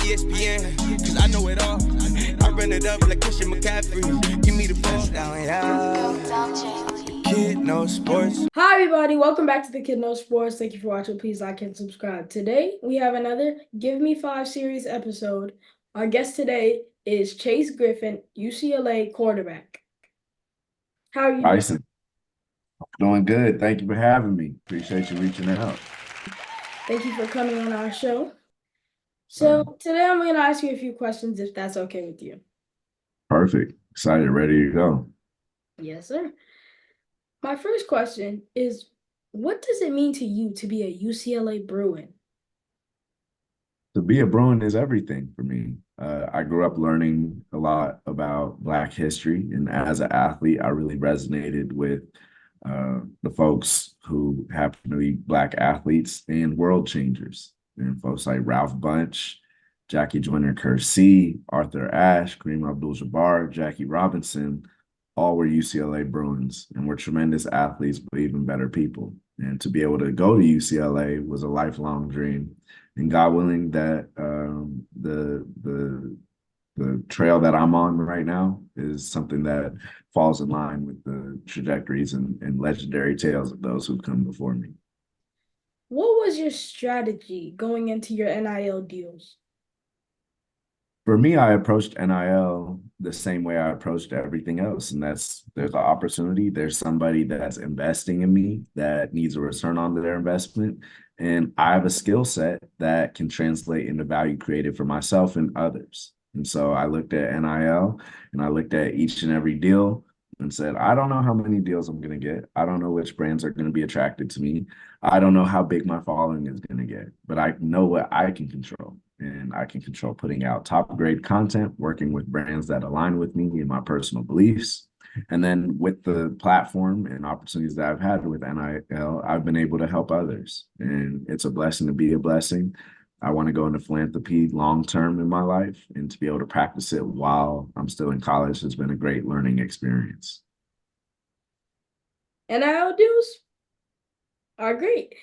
ESPN, cause I know it all. I run it up like Christian McCaffrey. Give me the ball down, yeah. Kid No Sports. Hi everybody, welcome back to the Kid No Sports. Thank you for watching. Please like and subscribe. Today we have another Give Me 5 series episode. Our guest today is Chase Griffin, UCLA quarterback. How are you doing? Bryson, doing good. Thank you for having me. Appreciate you reaching out. Thank you for coming on our show. So today I'm going to ask you a few questions if that's okay with you. Perfect. Excited, ready to go. Yes, sir. My first question is, what does it mean to you to be a UCLA Bruin? To be a Bruin is everything for me. I grew up learning a lot about Black history, and as an athlete, I really resonated with the folks who happen to be Black athletes and world changers, and folks like Ralph Bunch, Jackie Joyner-Kersee, Arthur Ashe, Kareem Abdul-Jabbar, Jackie Robinson, all were UCLA Bruins and were tremendous athletes, but even better people. And to be able to go to UCLA was a lifelong dream. And God willing, that the trail that I'm on right now is something that falls in line with the trajectories and legendary tales of those who've come before me. What was your strategy going into your NIL deals? For me, I approached NIL the same way I approached everything else. And there's an opportunity. There's somebody that's investing in me that needs a return on their investment. And I have a skill set that can translate into value created for myself and others. And so I looked at NIL and I looked at each and every deal and said, I don't know how many deals I'm going to get. I don't know which brands are going to be attracted to me. I don't know how big my following is going to get, but I know what I can control. And I can control putting out top grade content, working with brands that align with me and my personal beliefs. And then with the platform and opportunities that I've had with NIL, I've been able to help others. And it's a blessing to be a blessing. I want to go into philanthropy long term in my life, and to be able to practice it while I'm still in college has been a great learning experience. NIL deals are great.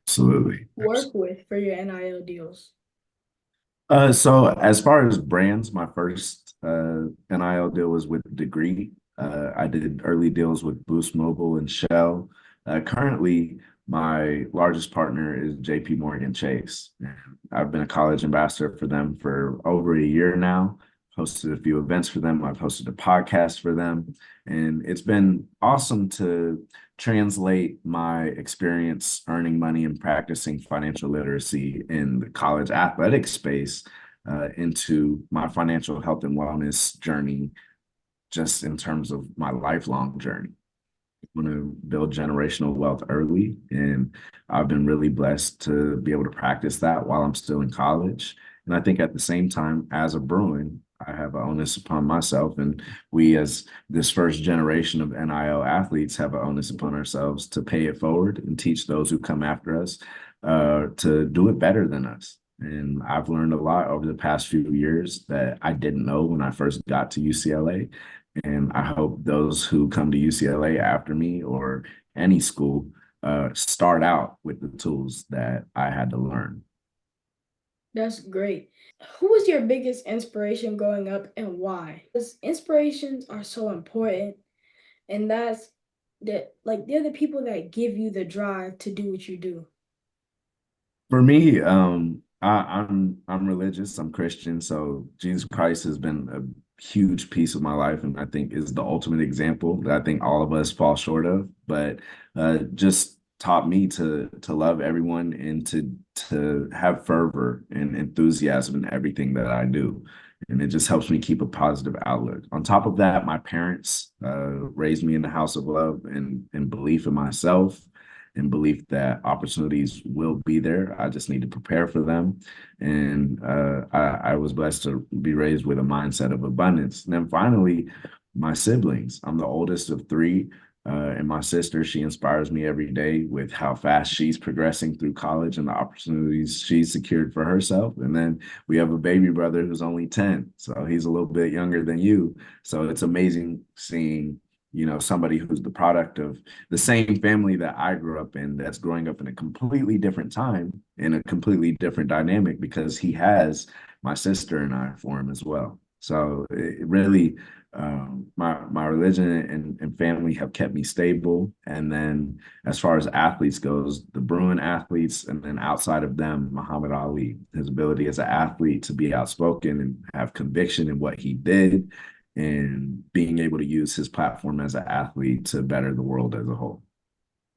Absolutely. Work with for your NIL deals. So as far as brands, my first NIL deal was with Degree. I did early deals with Boost Mobile and Shell. Currently, my largest partner is JP Morgan Chase. I've been a college ambassador for them for over a year now. Hosted a few events for them. I've hosted a podcast for them. And it's been awesome to translate my experience earning money and practicing financial literacy in the college athletic space into my financial health and wellness journey, just in terms of my lifelong journey. I want to build generational wealth early, and I've been really blessed to be able to practice that while I'm still in college. And I think at the same time, as a Bruin, I have an onus upon myself, and we as this first generation of NIL athletes have an onus upon ourselves to pay it forward and teach those who come after us to do it better than us. And I've learned a lot over the past few years that I didn't know when I first got to UCLA. And I hope those who come to UCLA after me or any school start out with the tools that I had to learn. That's great. Who was your biggest inspiration growing up and why? Because inspirations are so important, and they're the people that give you the drive to do what you do. For me, I'm religious. I'm Christian, so Jesus Christ has been a huge piece of my life, and I think is the ultimate example that I think all of us fall short of. But just taught me to love everyone and to have fervor and enthusiasm in everything that I do. And it just helps me keep a positive outlook. On top of that, my parents raised me in the house of love and belief in myself and belief that opportunities will be there. I just need to prepare for them. And I was blessed to be raised with a mindset of abundance. And then finally, my siblings. I'm the oldest of three. And my sister, she inspires me every day with how fast she's progressing through college and the opportunities she's secured for herself. And then we have a baby brother who's only 10. So he's a little bit younger than you. So it's amazing seeing, somebody who's the product of the same family that I grew up in, that's growing up in a completely different time, in a completely different dynamic, because he has my sister and I for him as well. So it really, my religion and family have kept me stable. And then as far as athletes goes, the Bruin athletes, and then outside of them, Muhammad Ali, his ability as an athlete to be outspoken and have conviction in what he did, and being able to use his platform as an athlete to better the world as a whole.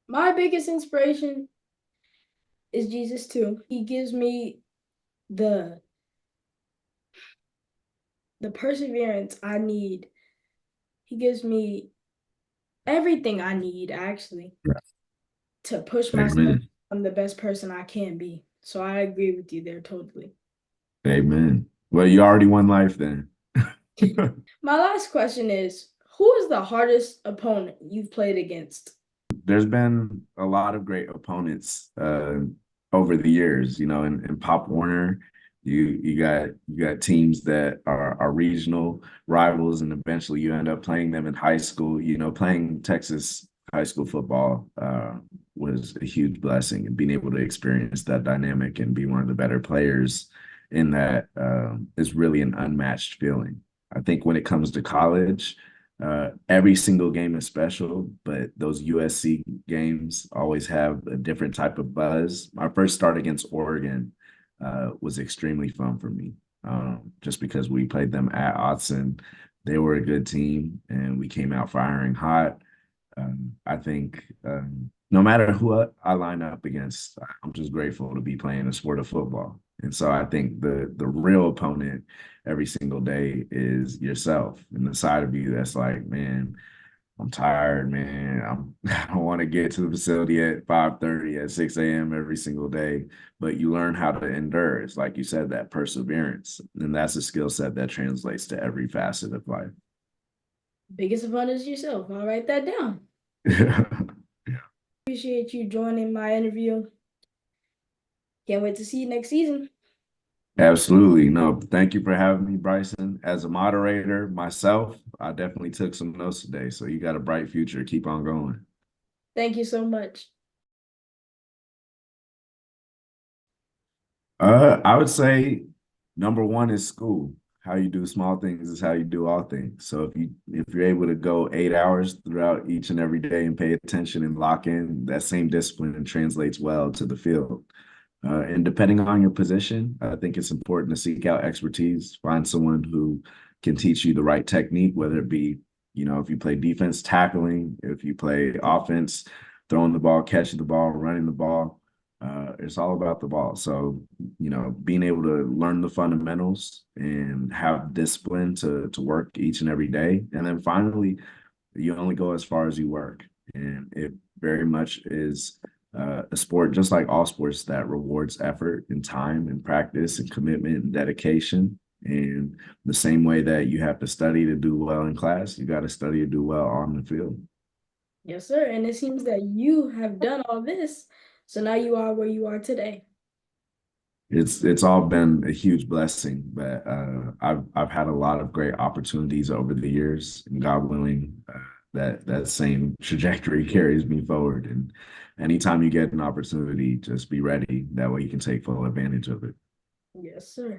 My biggest inspiration is Jesus too. He gives me the perseverance I need. He gives me everything I need actually to push myself Amen. I'm the best person I can be. So I agree with you there totally. Amen. Well, you already won life then. My last question is, who is the hardest opponent you've played against? There's been a lot of great opponents over the years. In Pop Warner, you got teams that are regional rivals, and eventually you end up playing them in high school. Playing Texas high school football was a huge blessing, and being able to experience that dynamic and be one of the better players in that is really an unmatched feeling. I think when it comes to college, every single game is special, but those USC games always have a different type of buzz. My first start against Oregon was extremely fun for me, just because we played them at Autzen. They were a good team, and we came out firing hot. I think no matter who I line up against, I'm just grateful to be playing the sport of football. And so I think the real opponent every single day is yourself, and the side of you that's like, man, I'm tired, man. I don't want to get to the facility at 5:30, at 6 a.m. every single day. But you learn how to endure. It's like you said, that perseverance. And that's a skill set that translates to every facet of life. Biggest opponent is yourself. I'll write that down. Appreciate you joining my interview. Can't wait to see you next season. Absolutely. No, thank you for having me, Bryson. As a moderator myself, I definitely took some notes today. So you got a bright future. Keep on going. Thank you so much. I would say number one is school. How you do small things is how you do all things. So if you're able to go 8 hours throughout each and every day and pay attention and lock in, that same discipline translates well to the field. And depending on your position, I think it's important to seek out expertise, find someone who can teach you the right technique, whether it be, if you play defense, tackling, if you play offense, throwing the ball, catching the ball, running the ball. It's all about the ball. So, being able to learn the fundamentals and have discipline to work each and every day. And then finally, you only go as far as you work. And it very much is a sport, just like all sports, that rewards effort and time and practice and commitment and dedication. And the same way that you have to study to do well in class, you got to study to do well on the field. Yes, sir. And it seems that you have done all this. So now you are where you are today. It's all been a huge blessing, but I've had a lot of great opportunities over the years, and God willing, that same trajectory carries me forward. And anytime you get an opportunity, just be ready. That way you can take full advantage of it. Yes, sir.